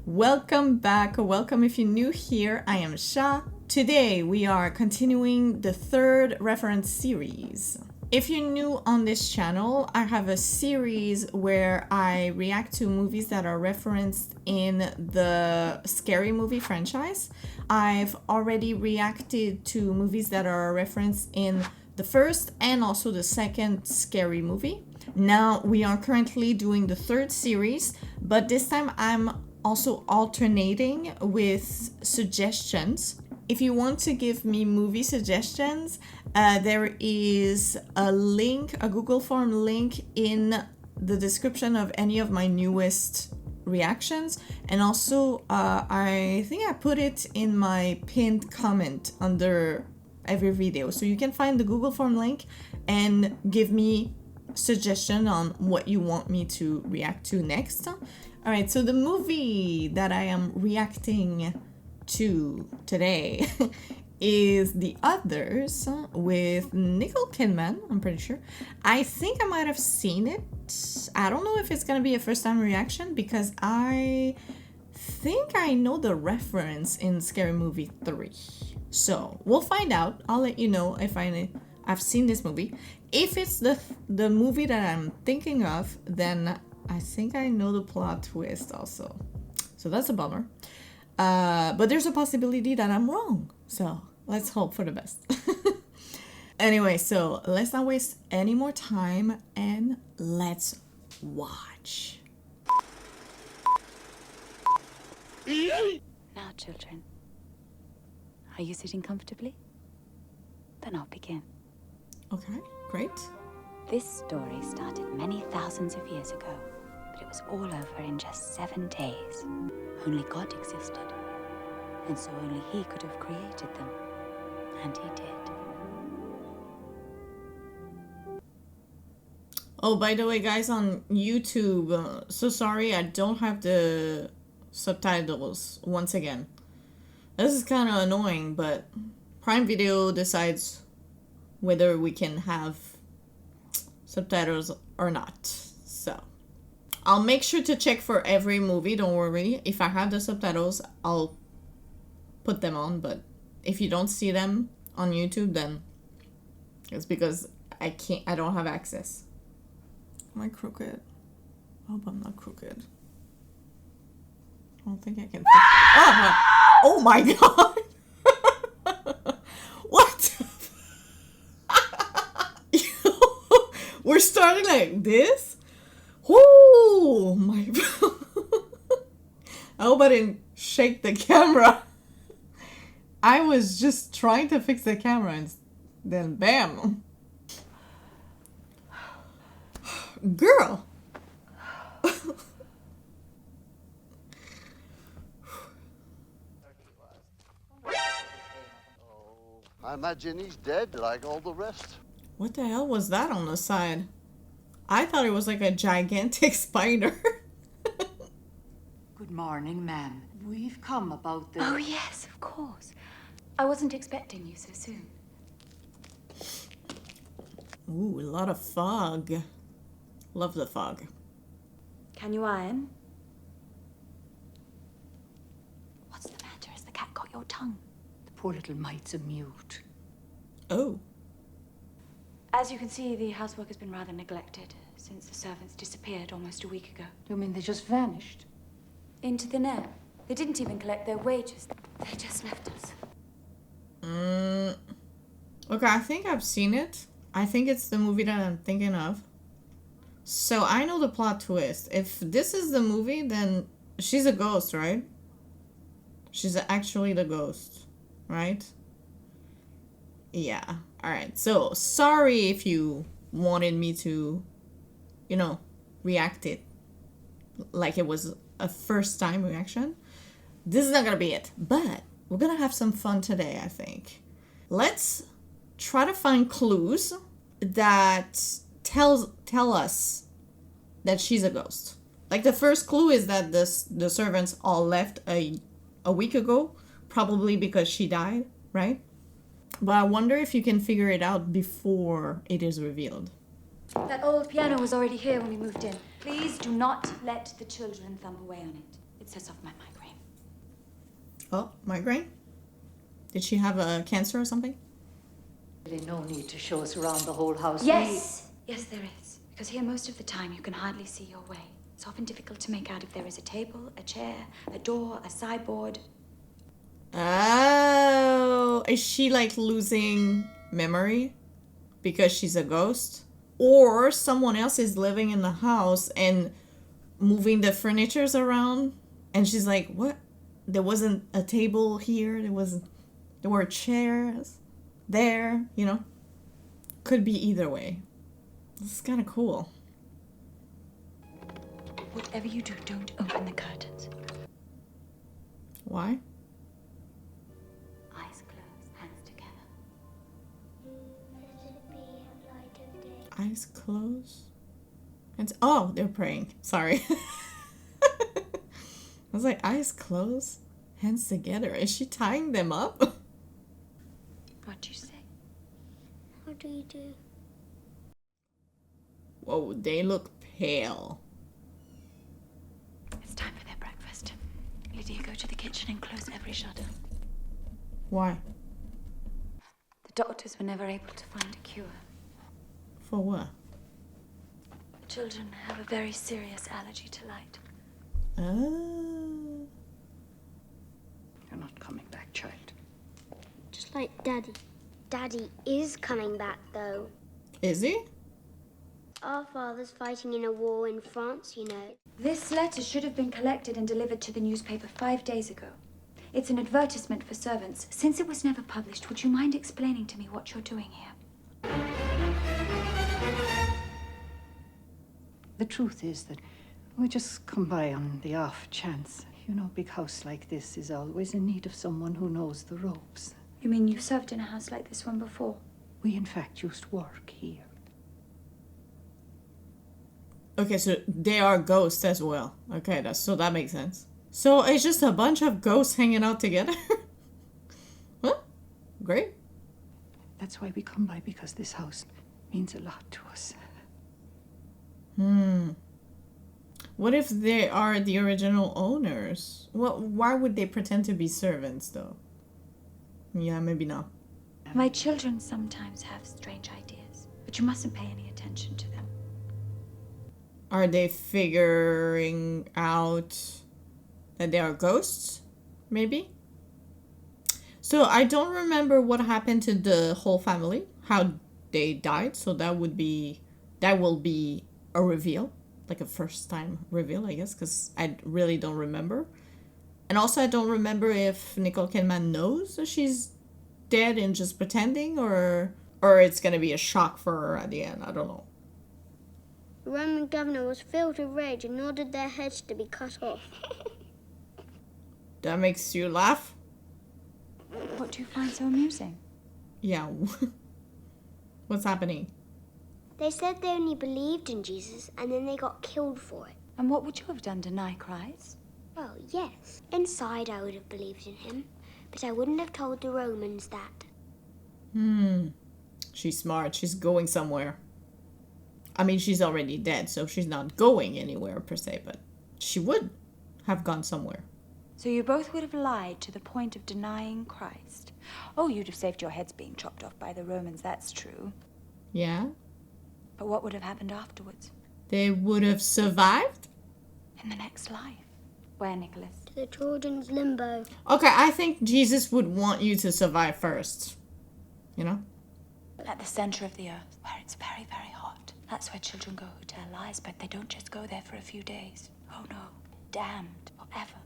Welcome back, or welcome if you're new here. I am Sha. Today we are continuing the third reference series. If you're new on this channel, I have a series where I react to movies that are referenced in the scary movie franchise. I've already reacted to movies that are referenced in the first and also the second scary movie. Now we are currently doing the third series, but this time I'm also alternating with suggestions. If you want to give me movie suggestions, there is a link, a Google form link in the description of any of my newest reactions. And also, I think I put it in my pinned comment under every video. So you can find the Google form link and give me suggestion on what you want me to react to next. All right, so the movie that I am reacting to today is The Others with Nicole Kidman, I'm pretty sure. I think I might have seen it. I don't know if it's gonna be a first time reaction because I think I know the reference in Scary Movie 3. So we'll find out. I'll let you know if I've seen this movie. If it's the movie that I'm thinking of, then I think I know the plot twist also. So that's a bummer. But there's a possibility that I'm wrong. So let's hope for the best. Anyway, so let's not waste any more time and let's watch. Now, children, are you sitting comfortably? Then I'll begin. Okay, great. This story started many thousands of years ago, but it was all over in just 7 days. Only God existed, and so only He could have created them, and He did. Oh, by the way, guys, on YouTube, so sorry I don't have the subtitles once again. This is kind of annoying, but Prime Video decides whether we can have subtitles or not. So I'll make sure to check for every movie, don't worry. If I have the subtitles, I'll put them on, but if you don't see them on YouTube, then it's because I don't have access. Am I crooked? I hope I'm not crooked. I don't think I can. Oh my god! What? We're starting like this? Oh my. I hope I didn't shake the camera. I was just trying to fix the camera and then bam. Girl. I imagine he's dead like all the rest. What the hell was that on the side? I thought it was like a gigantic spider. Good morning, ma'am. We've come about the... Oh, yes, of course. I wasn't expecting you so soon. Ooh, a lot of fog. Love the fog. Can you iron? What's the matter? Has the cat got your tongue? The poor little mite's a mute. Oh. As you can see, the housework has been rather neglected since the servants disappeared almost a week ago. You mean they just vanished? Into thin air. They didn't even collect their wages. They just left us. Okay, I think I've seen it. I think it's the movie that I'm thinking of. So I know the plot twist. If this is the movie, then she's a ghost, right? She's actually the ghost, right? Yeah. Alright, so sorry if you wanted me to, you know, react it like it was a first time reaction. This is not gonna be it, but we're gonna have some fun today, I think. Let's try to find clues that tell us that she's a ghost. Like the first clue is that the servants all left a week ago, probably because she died, right? But I wonder if you can figure it out before it is revealed. That old piano was already here when we moved in. Please do not let the children thump away on it. It sets off my migraine. Oh, migraine? Did she have a cancer or something? Really no need to show us around the whole house. Yes! Yes, there is. Because here most of the time you can hardly see your way. It's often difficult to make out if there is a table, a chair, a door, a sideboard. Oh, is she like losing memory because she's a ghost? Or someone else is living in the house and moving the furnitures around and she's like, what? There wasn't a table here. There were chairs there, you know? Could be either way. This is kind of cool. Whatever you do, don't open the curtains. Why? Eyes closed, hands together. Eyes closed. And oh, they're praying. Sorry. I was like, eyes closed, hands together. Is she tying them up? What'd you say? What do you do? Whoa, they look pale. It's time for their breakfast. Lydia, go to the kitchen and close every shutter. Why? The doctors were never able to find a cure. For what? Children have a very serious allergy to light. Oh. You're not coming back, child. Just like Daddy. Daddy is coming back, though. Is he? Our father's fighting in a war in France, you know. This letter should have been collected and delivered to the newspaper 5 days ago. It's an advertisement for servants. Since it was never published, would you mind explaining to me what you're doing here? The truth is that we just come by on the off chance. You know, a big house like this is always in need of someone who knows the ropes. You mean you served in a house like this one before? We, in fact, used to work here. Okay, so they are ghosts as well. Okay, that makes sense. So it's just a bunch of ghosts hanging out together? Huh? Great. That's why we come by, because this house means a lot to us. What if they are the original owners? Well, why would they pretend to be servants, though? Yeah, maybe not. My children sometimes have strange ideas, but you mustn't pay any attention to them. Are they figuring out that they are ghosts? Maybe? So I don't remember what happened to the whole family, how they died. So that will be a reveal, like a first time reveal, I guess, because I really don't remember. And also I don't remember if Nicole Kidman knows that she's dead and just pretending, or it's gonna be a shock for her at the end. I don't know. The Roman governor was filled with rage and ordered their heads to be cut off. That makes you laugh? What do you find so amusing? Yeah. What's happening? They said they only believed in Jesus and then they got killed for it. And what would you have done, deny Christ? Well, yes. Inside I would have believed in him, but I wouldn't have told the Romans that. She's smart. She's going somewhere. I mean, she's already dead, so she's not going anywhere per se, but she would have gone somewhere. So you both would have lied to the point of denying Christ. Oh, you'd have saved your heads being chopped off by the Romans, that's true. Yeah? But what would have happened afterwards? They would have survived? In the next life. Where, Nicholas? To the Jordan's limbo. Okay, I think Jesus would want you to survive first. You know? At the center of the earth, where it's very, very hot. That's where children go who tell lies, but they don't just go there for a few days. Oh no, damned forever.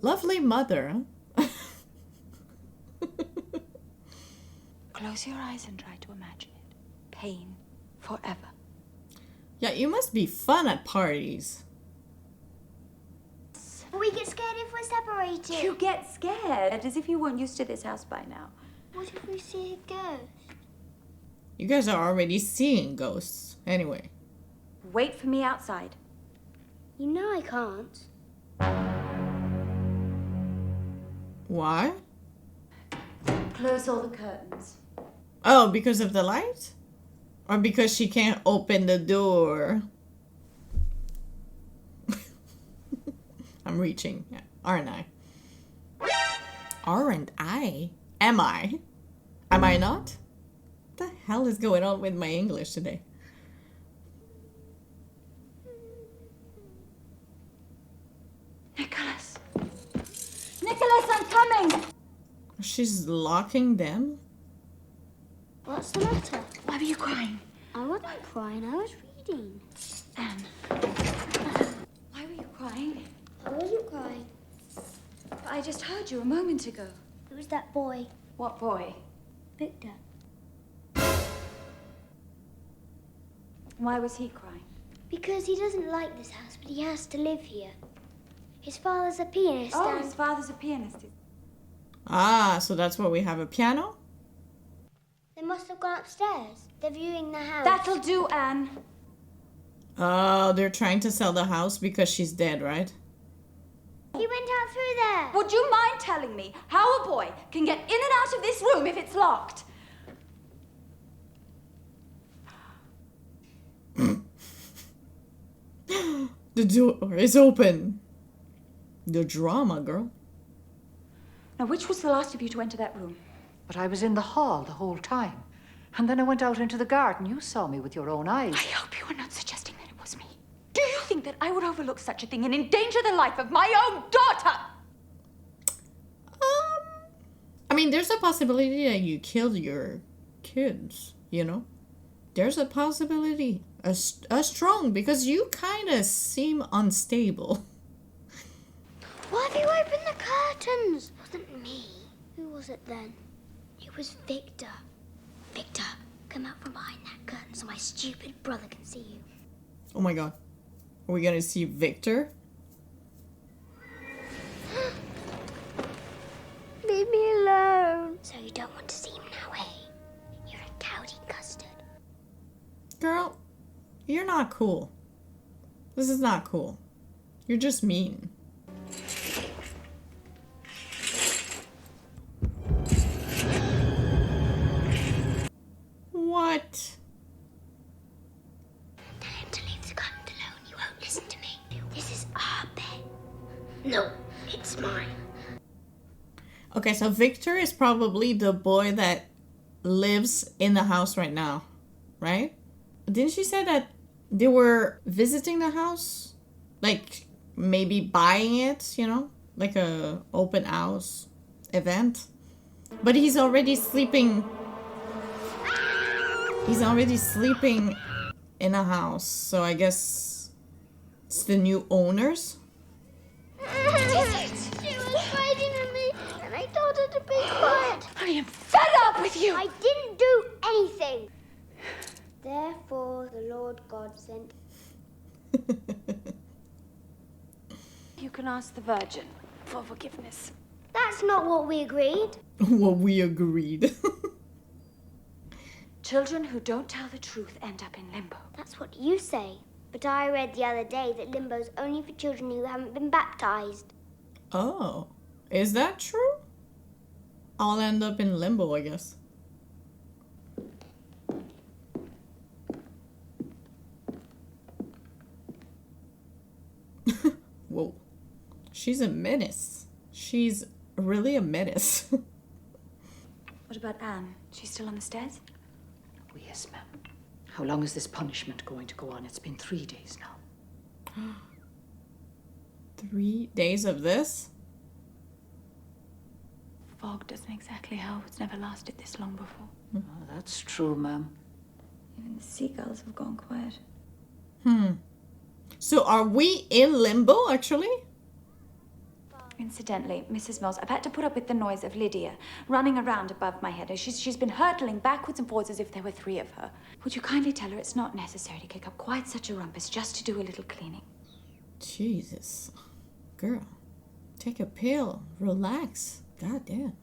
Lovely mother, huh? Close your eyes and try to imagine it. Pain forever. Yeah, you must be fun at parties. We get scared if we're separated. You get scared, as if you weren't used to this house by now. What if we see a ghost? You guys are already seeing ghosts. Anyway. Wait for me outside. You know I can't. Why? Close all the curtains. Oh, because of the light? Or because she can't open the door? I'm reaching. Yeah. aren't I? Aren't I? Am I? Am I not? What the hell is going on with my English today? Nicholas! Nicholas, I'm coming! She's locking them? What's the matter? Why were you crying? I wasn't crying, I was reading. Anne. Why were you crying? I wasn't crying. I just heard you a moment ago. It was that boy, What boy? Victor. Why was he crying? Because he doesn't like this house, but he has to live here. His father's a pianist Oh, and... his father's a pianist. Ah, so that's why we have a piano? They must have gone upstairs. They're viewing the house. That'll do, Anne. Oh, they're trying to sell the house because she's dead, right? He went out through there. Would you mind telling me how a boy can get in and out of this room if it's locked? The door is open. The drama, girl. Now, which was the last of you to enter that room? But I was in the hall the whole time. And then I went out into the garden. You saw me with your own eyes. I hope you are not suggesting that it was me. Do you think that I would overlook such a thing and endanger the life of my own daughter? I mean, there's a possibility that you killed your kids, you know? There's a possibility. A strong, because you kind of seem unstable. Why have you opened the curtains? It wasn't me. Who was it then? It was Victor. Victor, come out from behind that curtain so my stupid brother can see you. Oh my god. Are we gonna see Victor? Leave me alone. So you don't want to see him now, eh? You're a cowdy custard. Girl, you're not cool. This is not cool. You're just mean. What? Tell him to leave the curtain alone. You won't listen to me. This is our bed. No, it's mine. Okay, so Victor is probably the boy that lives in the house right now, right? Didn't she say that they were visiting the house? Like, maybe buying it, you know? Like a open house event? But he's already sleeping... He's already sleeping in a house, so I guess it's the new owners? She was fighting with me, and I told her to be quiet. I am fed up with you! I didn't do anything. Therefore, the Lord God sent. You can ask the Virgin for forgiveness. That's not what we agreed. Well, we agreed. Children who don't tell the truth end up in limbo. That's what you say. But I read the other day that limbo's only for children who haven't been baptized. Oh, is that true? I'll end up in limbo, I guess. Whoa. She's a menace. She's really a menace. What about Anne? She's still on the stairs? Oh, yes, ma'am. How long is this punishment going to go on? It's been 3 days now. 3 days of this? Fog doesn't exactly help. It's never lasted this long before. Oh, that's true, ma'am. Even the seagulls have gone quiet. So are we in limbo, actually? Incidentally, Mrs. Mills, I've had to put up with the noise of Lydia running around above my head. She's been hurtling backwards and forwards as if there were 3 of her. Would you kindly tell her it's not necessary to kick up quite such a rumpus just to do a little cleaning? Jesus. Girl, take a pill. Relax. God damn.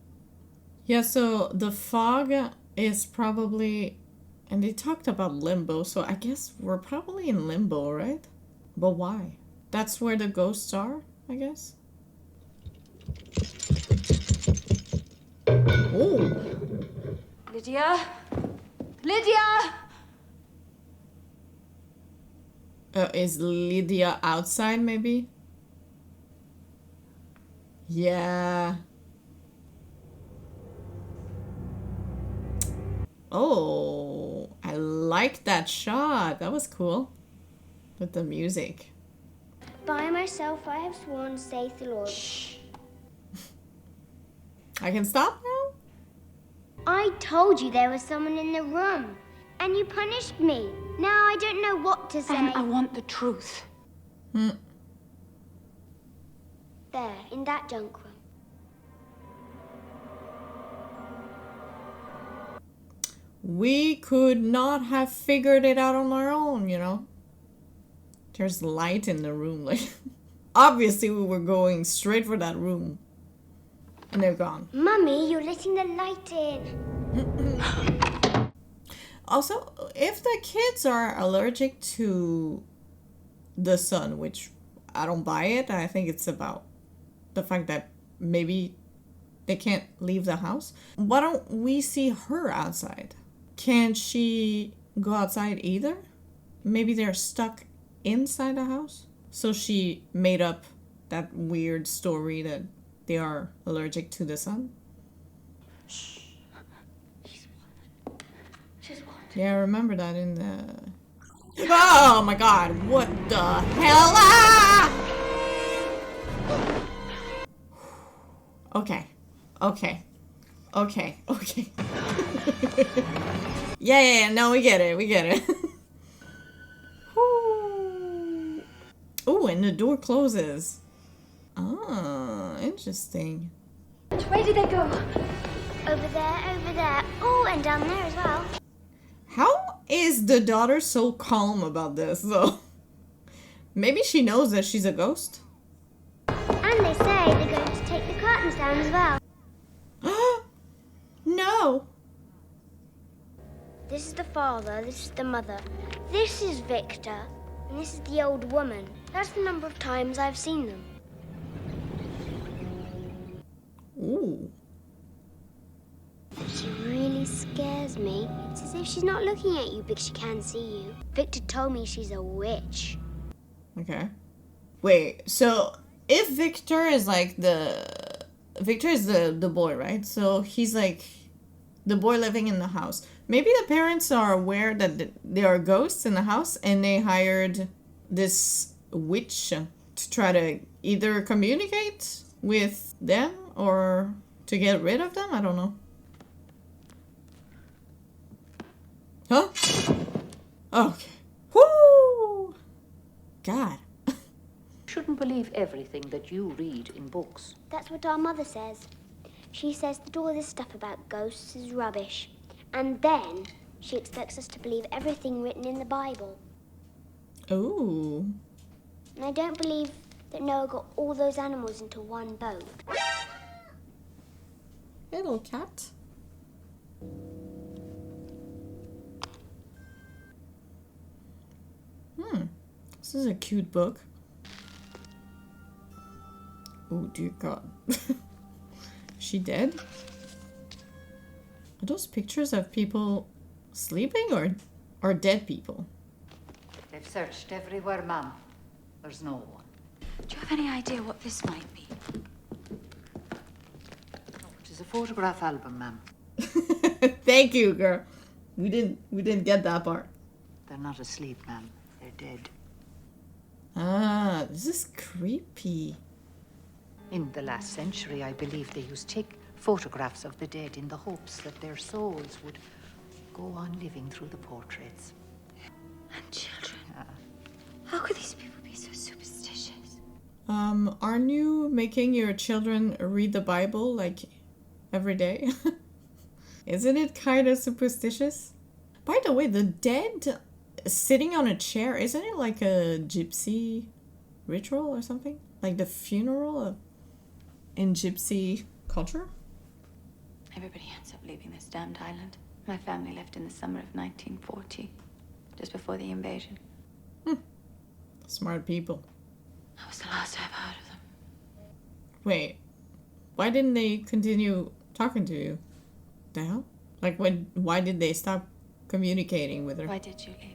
Yeah, so the fog is probably... And they talked about limbo, so I guess we're probably in limbo, right? But why? That's where the ghosts are, I guess? Oh! Lydia? Lydia! Is Lydia outside, maybe? Yeah. Oh, I like that shot. That was cool. With the music. By myself I have sworn, saith the Lord. Shh. I can stop now? I told you there was someone in the room, and you punished me. Now I don't know what to say. And I want the truth. There, in that junk room. We could not have figured it out on our own, you know? There's light in the room, like... Obviously we were going straight for that room. And they're gone. Mummy, you're letting the light in. Also, if the kids are allergic to the sun, which I don't buy it, I think it's about the fact that maybe they can't leave the house. Why don't we see her outside? Can't she go outside either? Maybe they're stuck inside the house? So she made up that weird story that they are allergic to the sun? Shh. She's what? Yeah, I remember that in the... Oh my god, what the hell? Ah! Okay. Yeah, no, we get it. Oh, and the door closes. Ah, interesting. Where did they go? Over there. Oh, and down there as well. How is the daughter so calm about this, though? Maybe she knows that she's a ghost? And they say they're going to take the curtains down as well. No! This is the father, this is the mother. This is Victor, and this is the old woman. That's the number of times I've seen them. Ooh. She really scares me. It's as if she's not looking at you because she can see you. Victor told me she's a witch. Okay. Wait, so if Victor is like Victor is the boy, right? So he's like the boy living in the house. Maybe the parents are aware that there are ghosts in the house and they hired this witch to try to either communicate with them or to get rid of them? I don't know. Huh? Okay. Woo! God. Shouldn't believe everything that you read in books. That's what our mother says. She says that all this stuff about ghosts is rubbish. And then she expects us to believe everything written in the Bible. Ooh. And I don't believe that Noah got all those animals into one boat. Little cat. This is a cute book. Oh dear God. She dead? Are those pictures of people sleeping or dead people? They've searched everywhere, ma'am. There's no one. Do you have any idea what this might be? It is a photograph album, ma'am. Thank you, girl. We didn't get that part. They're not asleep, ma'am. They're dead. Ah, this is creepy. In the last century, I believe they used to take photographs of the dead in the hopes that their souls would go on living through the portraits. And children. Yeah. How could these people be so superstitious? Aren't you making your children read the Bible like every day? Isn't it kind of superstitious? By the way, the dead sitting on a chair, isn't it like a gypsy ritual or something? Like the funeral in gypsy culture? Everybody ends up leaving this damned island. My family left in the summer of 1940, just before the invasion. Smart people. That was the last I've heard of them. Wait, why didn't they continue talking to you? The hell? Like why did they stop communicating with her? Why did you leave?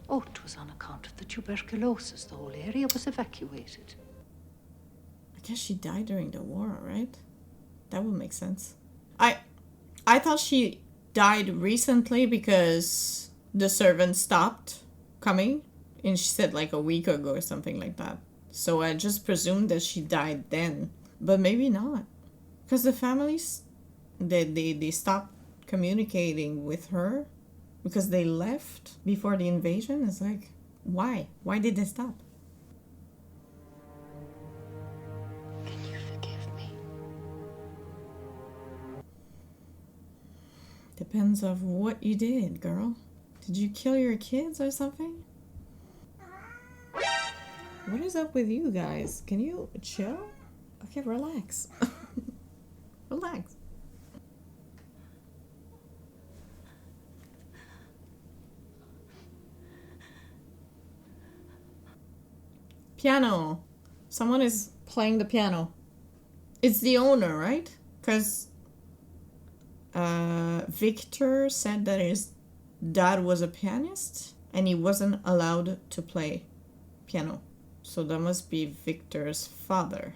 Oh, it was on account of the tuberculosis. The whole area was evacuated. I I guess she died during the war, right? That would make sense. I thought she died recently because the servant stopped coming. And she said like a week ago or something like that. So I just presumed that she died then. But maybe not. Because the families, they stopped communicating with her. Because they left before the invasion. It's like, why? Why did they stop? Can you forgive me? Depends of what you did, girl. Did you kill your kids or something? What is up with you guys? Can you chill? Okay, relax. Relax. Piano. Someone is playing the piano. It's the owner, right? Because Victor said that his dad was a pianist and he wasn't allowed to play piano. So that must be Victor's father.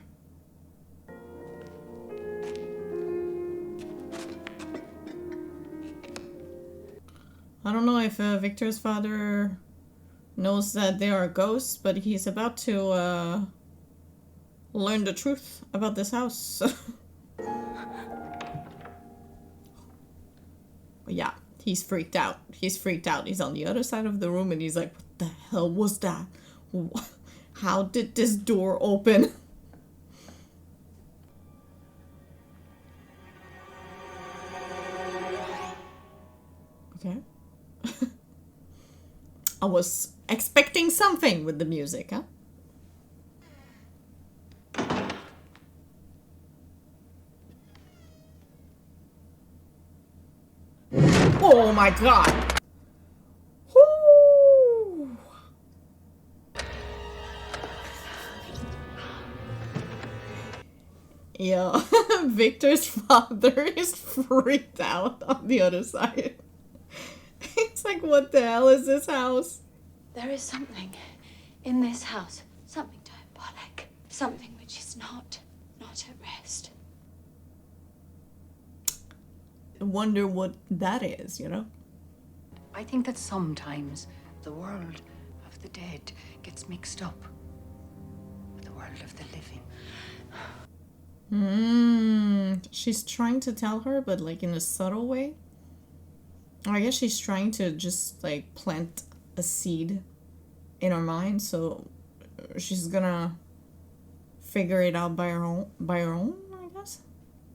I don't know if Victor's father knows that there are ghosts, but he's about to learn the truth about this house. Yeah, he's freaked out. He's freaked out. He's on the other side of the room and he's like, what the hell was that? How did this door open? Okay. I was expecting something with the music, huh? Oh my god! Woo! Yeah, Victor's father is freaked out on the other side. It's like, what the hell is this house? There is something in this house, something diabolic, something which is not at rest. I wonder what that is, you know? I think that sometimes the world of the dead gets mixed up with the world of the living. She's trying to tell her, but like in a subtle way. I guess she's trying to just like plant a seed in her mind, so she's gonna figure it out by her own, I guess.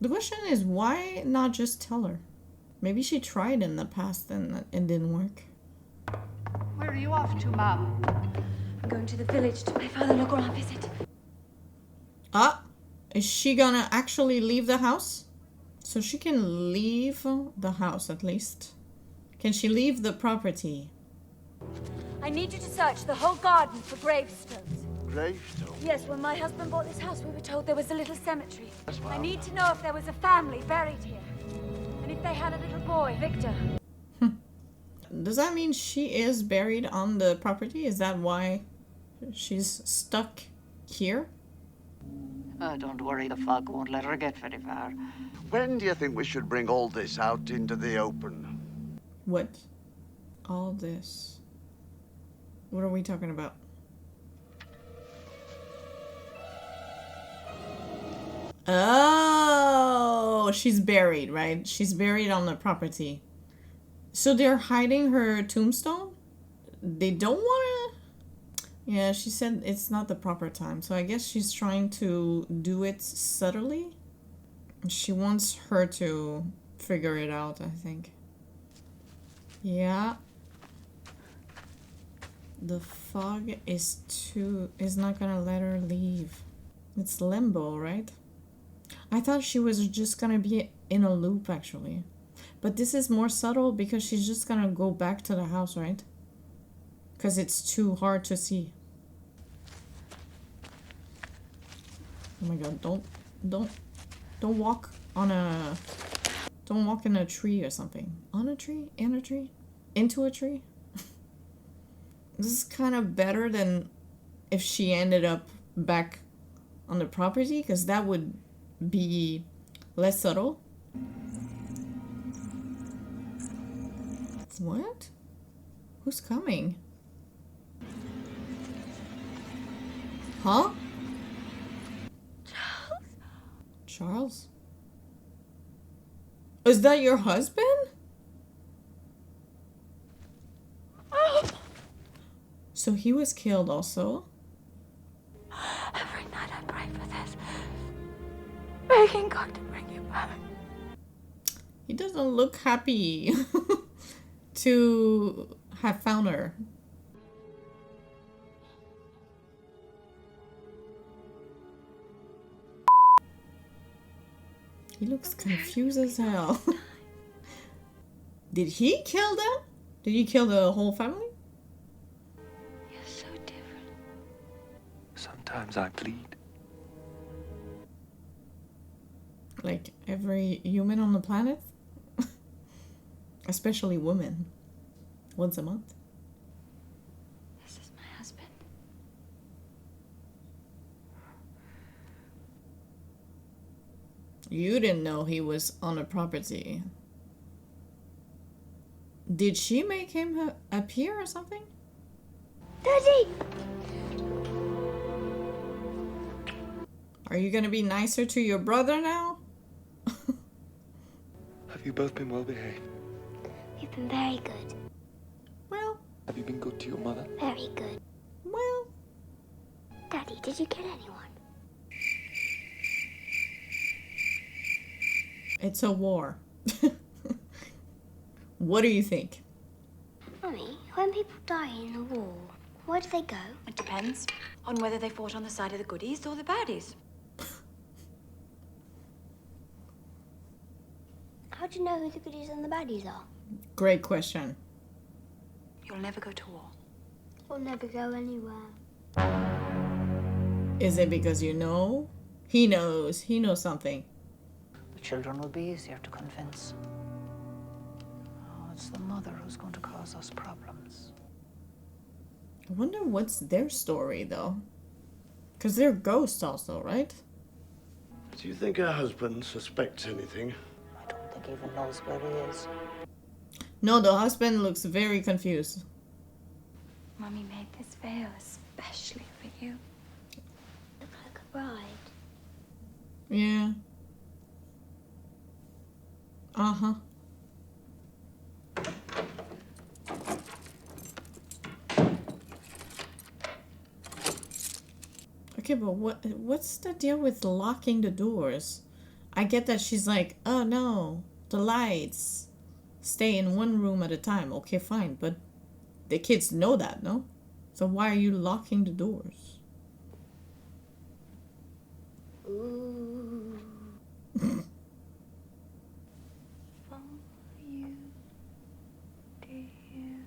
The question is, why not just tell her? Maybe she tried in the past and it didn't work. Where are you off to, Mom? I'm going to the village to pay Father Legrand a visit. Ah, is she gonna actually leave the house? So she can leave the house at least. Can she leave the property? I need you to search the whole garden for gravestones. Gravestone? Yes, when my husband bought this house, we were told there was a little cemetery. Yes, ma'am. I need to know if there was a family buried here. And if they had a little boy, Victor. Does that mean she is buried on the property? Is that why she's stuck here? Don't worry, the fog won't let her get very far. When do you think we should bring all this out into the open? What? All this. What are we talking about? Oh, she's buried, right? She's buried on the property. So they're hiding her tombstone? They don't want to... Yeah, she said it's not the proper time. So I guess she's trying to do it subtly. She wants her to figure it out, I think. Yeah. The fog is not gonna let her leave. It's limbo, right? I thought she was just gonna be in a loop, actually. But this is more subtle because she's just gonna go back to the house, right? Because it's too hard to see. Oh my god, don't walk on a... Don't walk in a tree or something. On a tree? In a tree? Into a tree? This is kind of better than if she ended up back on the property? Because that would be less subtle. What? Who's coming? Huh? Charles? Charles? Is that your husband? So he was killed also? Every night I pray for this, begging God to bring you back. He doesn't look happy to have found her. He looks confused as hell. Did he kill them? Did he kill the whole family? You're so different. Sometimes I bleed. Like every human on the planet? Especially women. Once a month. This is my husband. You didn't know he was on a property. Did she make him appear or something? Daddy! Are you gonna be nicer to your brother now? Have you both been well behaved? You've been very good. Well, Have you been good to your mother? Very good. well. Daddy, did you kill anyone? It's a war. What do you think? Mummy, when people die in the war, where do they go? It depends on whether they fought on the side of the goodies or the baddies. How do you know who the goodies and the baddies are? Great question. You'll never go to war. We'll never go anywhere. Is it because you know? He knows. He knows something. The children will be easier to convince. Oh, it's the mother who's going to cause us problems. I wonder what's their story, though. Because they're ghosts also, right? Do you think her husband suspects anything? I don't think he even knows where he is. No, the husband looks very confused. Mummy made this veil especially for you. Look like a bride. Yeah. Uh-huh. Okay, but what's the deal with locking the doors? I get that she's like, oh no, the lights stay in one room at a time. Okay, fine, but the kids know that, no? So why are you locking the doors? Ooh. For you, dear.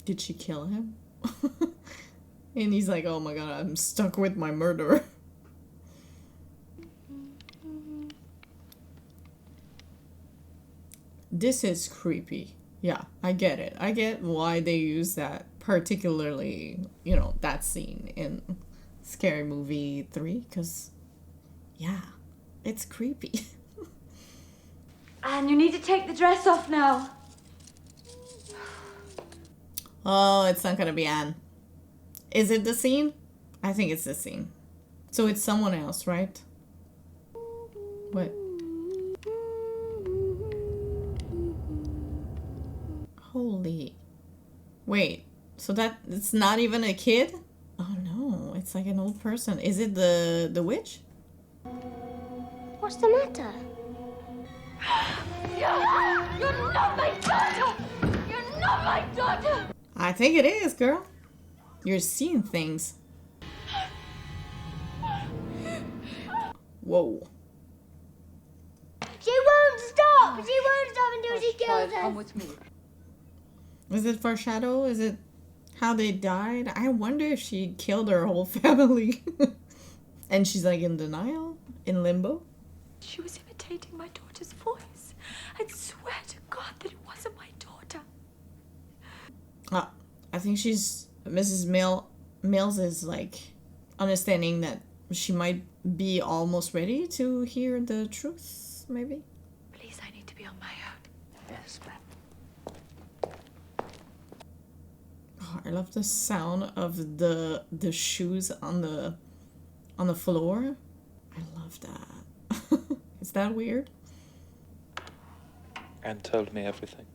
Did she kill him? And he's like, oh my god, I'm stuck with my murderer. This is creepy. Yeah, I get it. I get why they use that, particularly, you know, that scene in Scary Movie 3, because, yeah, it's creepy. And you need to take the dress off now. Oh, it's not gonna be Anne. Is it the scene? I think it's the scene. So it's someone else, right? What? Holy. Wait, so that it's not even a kid? Oh no, it's like an old person. Is it the witch? What's the matter? You're not my daughter! You're not my daughter! I think it is, girl. You're seeing things. Whoa. She won't stop! She won't stop until she kills us! Come with me. Is it foreshadow? Is it how they died? I wonder if she killed her whole family. And she's like in denial? In limbo? She was imitating my daughter's voice. I'd swear to God that it wasn't my daughter. I think she's... Mrs. Mills is like understanding that she might be almost ready to hear the truth, maybe. Please, I need to be on my own. Yes, ma'am. Oh, I love the sound of the shoes on the floor. I love that. Is that weird? Anne told me everything.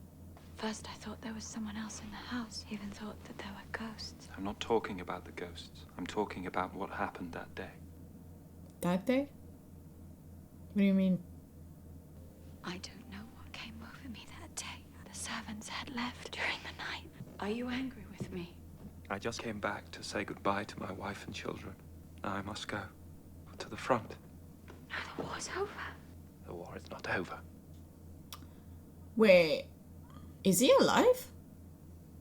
First, I thought there was someone else in the house. Even thought that there were ghosts. I'm not talking about the ghosts. I'm talking about what happened that day. That day? What do you mean? I don't know what came over me that day. The servants had left during the night. Are you angry with me? I just came back to say goodbye to my wife and children. Now I must go. To the front. No, the war's over. The war is not over. Wait, is he alive?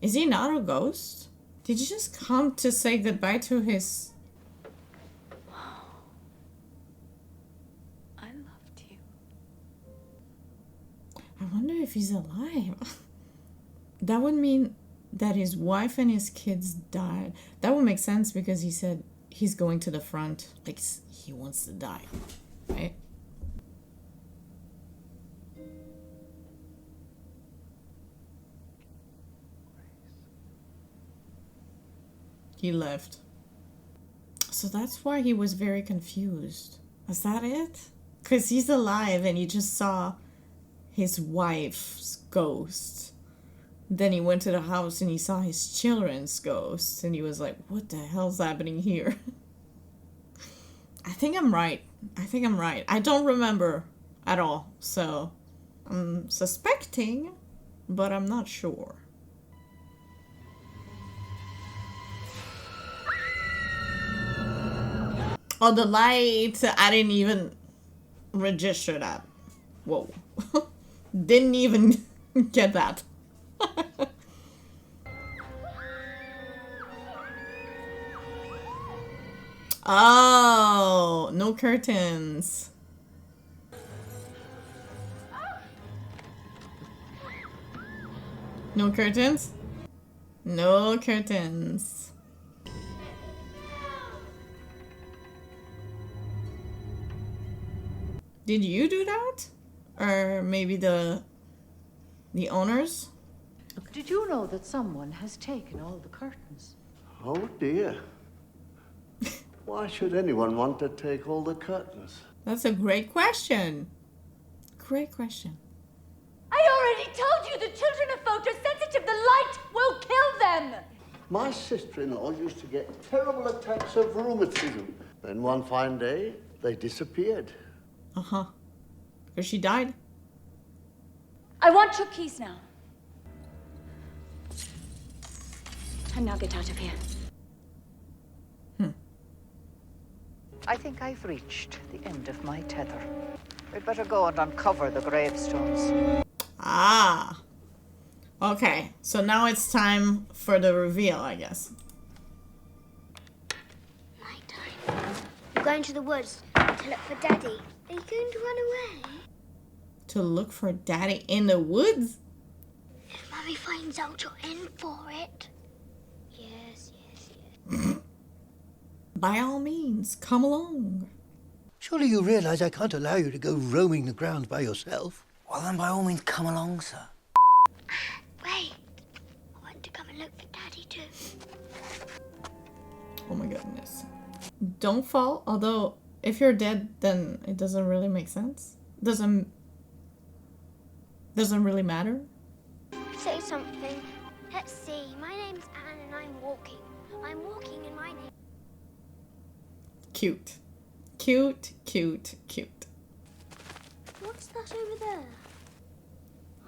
Is he not a ghost? Did you just come to say goodbye to his... I loved you. I wonder if he's alive. That would mean that his wife and his kids died. That would make sense because he said he's going to the front. Like, he wants to die, right? He left. So that's why he was very confused. Is that it? Because he's alive and he just saw his wife's ghost. Then he went to the house and he saw his children's ghosts. And he was like, what the hell's happening here? I think I'm right. I don't remember at all. So I'm suspecting, but I'm not sure. Oh, the light. I didn't even register that. Whoa. Didn't even get that. Oh, no curtains. No curtains? No curtains. Did you do that? Or maybe the owners? Did you know that someone has taken all the curtains? Oh dear. Why should anyone want to take all the curtains? That's a great question. Great question. I already told you the children are photosensitive. The light will kill them. My sister-in-law used to get terrible attacks of rheumatism. Then one fine day, they disappeared. Uh-huh. Because she died. I want your keys now. And now get out of here. I think I've reached the end of my tether. We'd better go and uncover the gravestones. Ah. Okay, so now it's time for the reveal, I guess. Nighttime. I'm going to the woods to look for Daddy. Are you going to run away? To look for Daddy in the woods? If Mummy finds out you're in for it. Yes, yes, yes. By all means, come along. Surely you realize I can't allow you to go roaming the grounds by yourself. Well, then by all means, come along, sir. Wait. I want to come and look for Daddy too. Oh my goodness. Don't fall, although if you're dead, then it doesn't really make sense. Doesn't really matter. Say something. Let's see. My name's Anne and I'm walking. I'm walking in my name. Cute. Cute, cute, cute. What's that over there?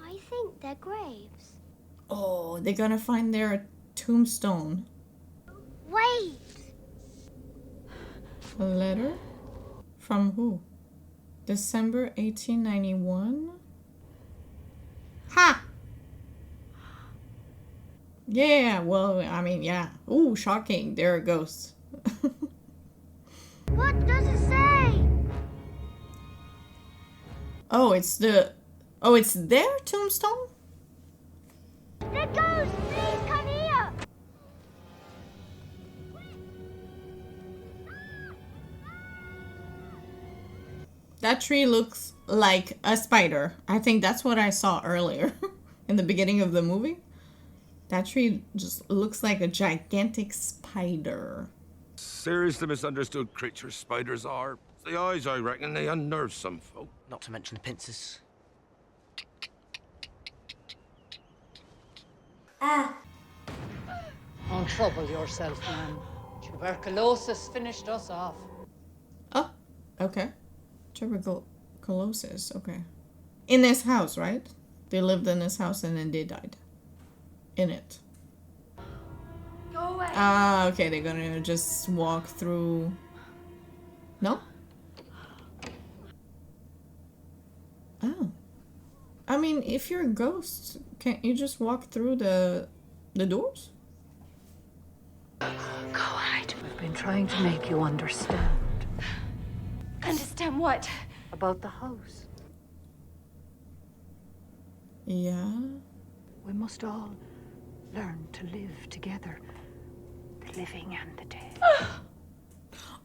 I think they're graves. Oh, they're gonna find their tombstone. Wait! A letter? From who? December 1891? Ha! Yeah, well, I mean, yeah. Ooh, shocking. There are ghosts. What does it say? Oh, it's their tombstone? The ghost! Please come here! That tree looks like a spider. I think that's what I saw earlier in the beginning of the movie. That tree just looks like a gigantic spider. Seriously misunderstood creatures spiders are. The eyes, I reckon, they unnerve some folk. Not to mention the pincers. Don't trouble yourself, man. Tuberculosis finished us off. Oh, okay. Tuberculosis, okay. In this house, right? They lived in this house and then they died. In it. Go away. Ah, okay, they're gonna just walk through... No? Oh. I mean, if you're a ghost, can't you just walk through the doors? Go hide. We've been trying to make you understand. Understand what? About the house. Yeah. We must all learn to live together. The living and the dead.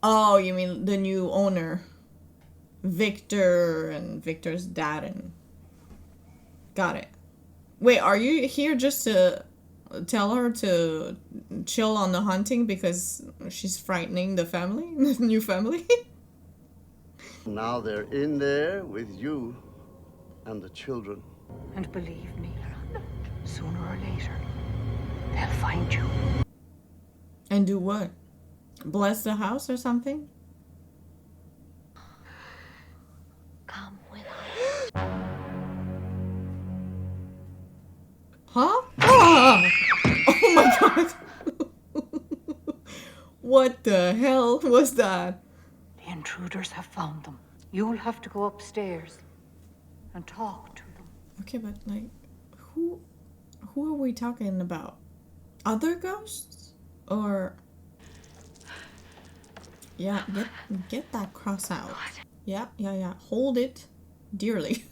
Oh, you mean the new owner. Victor and Victor's dad and... Got it. Wait, are you here just to tell her to chill on the hunting because she's frightening the family? The new family? Now they're in there with you and the children. And believe me, sooner or later, they'll find you. And do what? Bless the house or something? Come with us. Huh? Ah! Oh my god! What the hell was that? The intruders have found them. You'll have to go upstairs and talk to them. Okay, but like, who are we talking about? Other ghosts? Or... Yeah, get that cross out. Yeah. Hold it dearly.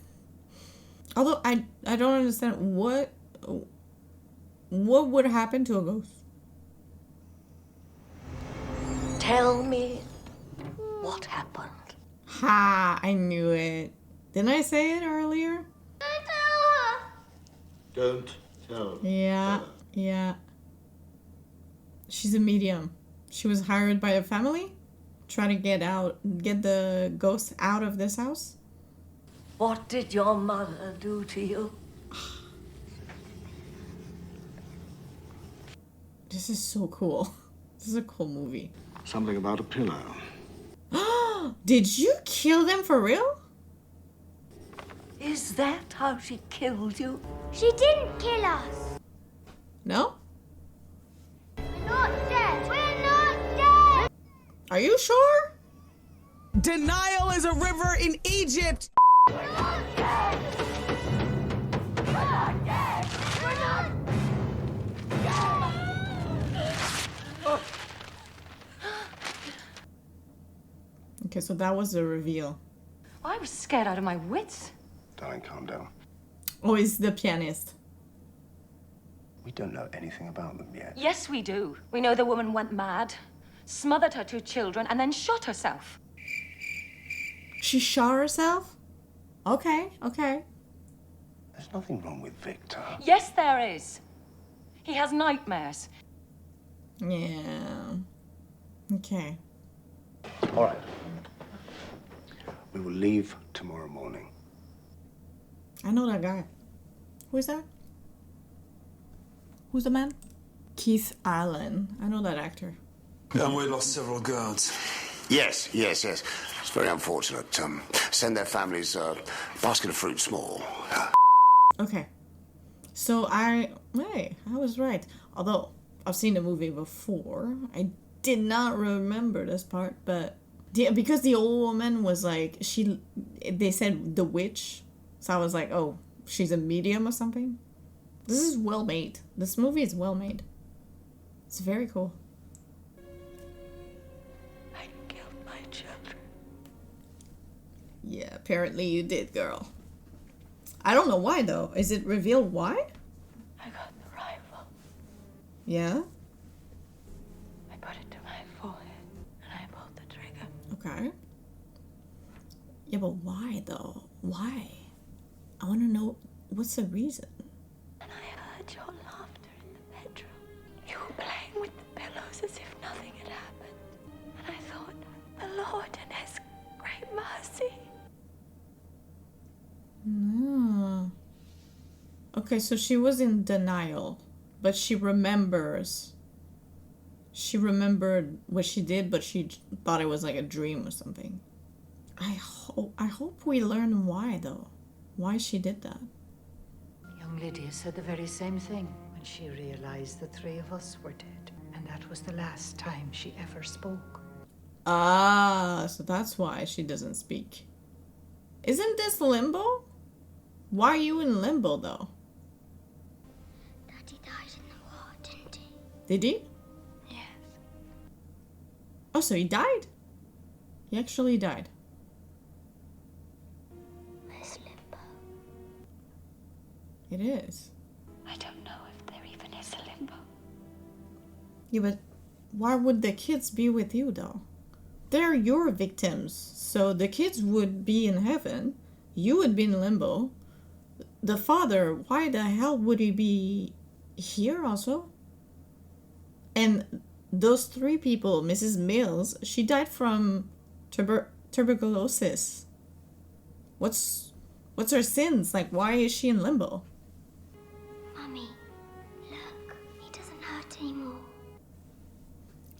Although I don't understand what would happen to a ghost. Tell me what happened. Ha! I knew it. Didn't I say it earlier? Don't tell. Yeah. She's a medium. She was hired by a family. Try to get the ghost out of this house. What did your mother do to you? This is so cool. This is a cool movie. Something about a pillow. Did you kill them for real? Is that how she killed you? She didn't kill us. No? We're not dead. We're not dead. Are you sure? Denial is a river in Egypt. We're not dead. We're not dead. We're not dead. Okay, so that was the reveal. I was scared out of my wits. Darling, calm down. Oh, it's the pianist. We don't know anything about them yet. Yes, we do. We know the woman went mad, smothered her two children, and then shot herself. She shot herself? Okay. There's nothing wrong with Victor. Yes, there is. He has nightmares. Yeah. Okay. All right. We will leave tomorrow morning. I know that guy. Who is that? Who's the man? Keith Allen. I know that actor. And we lost several guards. Yes. It's very unfortunate. Send their families a basket of fruit small. Okay. So I was right. Although I've seen the movie before, I did not remember this part, but because the old woman was like, they said the witch, so I was like, oh, she's a medium or something. This is well made. This movie is well made. It's very cool. I killed my children. Yeah, apparently you did, girl. I don't know why though. Is it revealed why? I got the rifle. Yeah? I put it to my forehead and I pulled the trigger. Okay. Yeah, but why though? Why? I want to know what's the reason. And I heard your laughter in the bedroom. You were playing with the pillows as if nothing had happened. And I thought, the Lord in His great mercy. No. Okay, so she was in denial, but she remembers. She remembered what she did, but she thought it was like a dream or something. I hope we learn why though. Why she did that. Young Lydia said the very same thing when she realized the three of us were dead. And that was the last time she ever spoke. Ah, so that's why she doesn't speak. Isn't this limbo? Why are you in limbo though? Daddy died in the war, didn't he? Did he? Yes. Oh, so he died? He actually died. Where's limbo? It is. I don't know if there even is a limbo. Yeah, but why would the kids be with you though? They're your victims, so the kids would be in heaven. You would be in limbo. The father, why the hell would he be here also? And those three people, Mrs. Mills, she died from tuberculosis. What's her sins? Like, why is she in limbo? Mummy, look, he doesn't hurt anymore.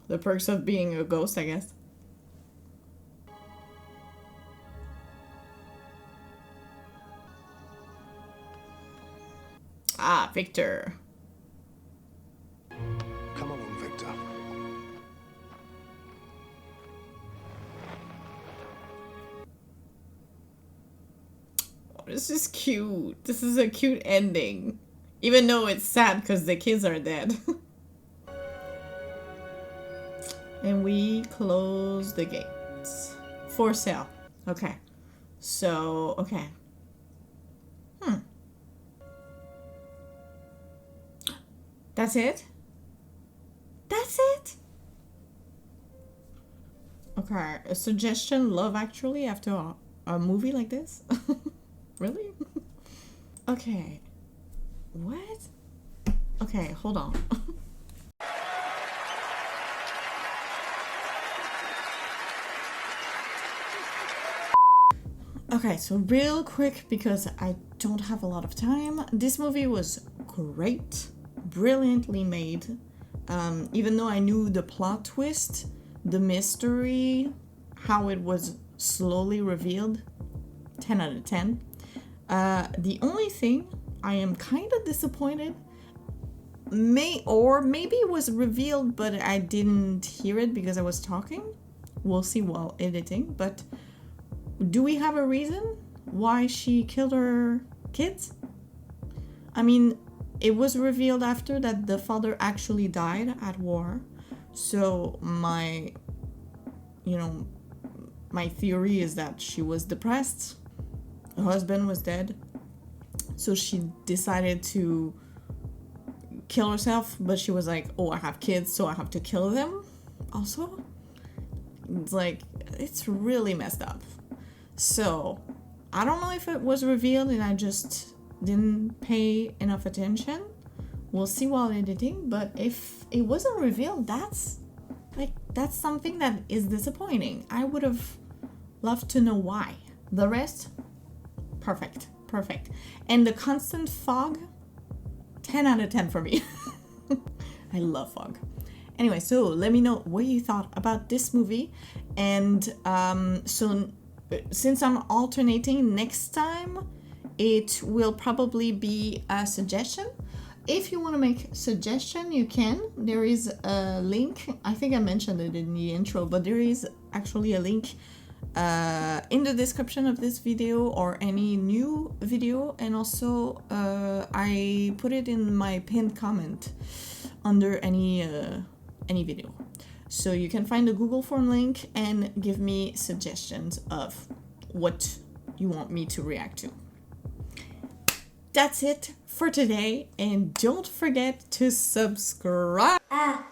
The perks of being a ghost, I guess. Ah, Victor. Come along, Victor. Oh, this is cute. This is a cute ending. Even though it's sad because the kids are dead. And we close the gates. For sale. Okay. So, okay. That's it? That's it? Okay, a suggestion, Love Actually, after a movie like this? Really? Okay. What? Okay, hold on. Okay, so real quick, because I don't have a lot of time. This movie was great. Brilliantly made. Even though I knew the plot twist, the mystery, how it was slowly revealed, 10 out of 10. The only thing I am kind of disappointed, maybe it was revealed but I didn't hear it because I was talking. We'll see while editing, but do we have a reason why she killed her kids? I mean, it was revealed after that the father actually died at war. So my theory is that she was depressed. Her husband was dead. So she decided to kill herself, but she was like, oh, I have kids, so I have to kill them also. It's like, it's really messed up. So I don't know if it was revealed and I just didn't pay enough attention. We'll see while editing, but if it wasn't revealed, that's something that is disappointing. I would have loved to know why. The rest, perfect. And the constant fog, 10 out of 10 for me. I love fog. Anyway, so let me know what you thought about this movie. And so since I'm alternating, next time it will probably be a suggestion. If you want to make a suggestion, you can. There is a link. I think I mentioned it in the intro, but there is actually a link in the description of this video or any new video. And also I put it in my pinned comment under any video. So you can find the Google form link and give me suggestions of what you want me to react to. That's it for today, and don't forget to subscribe.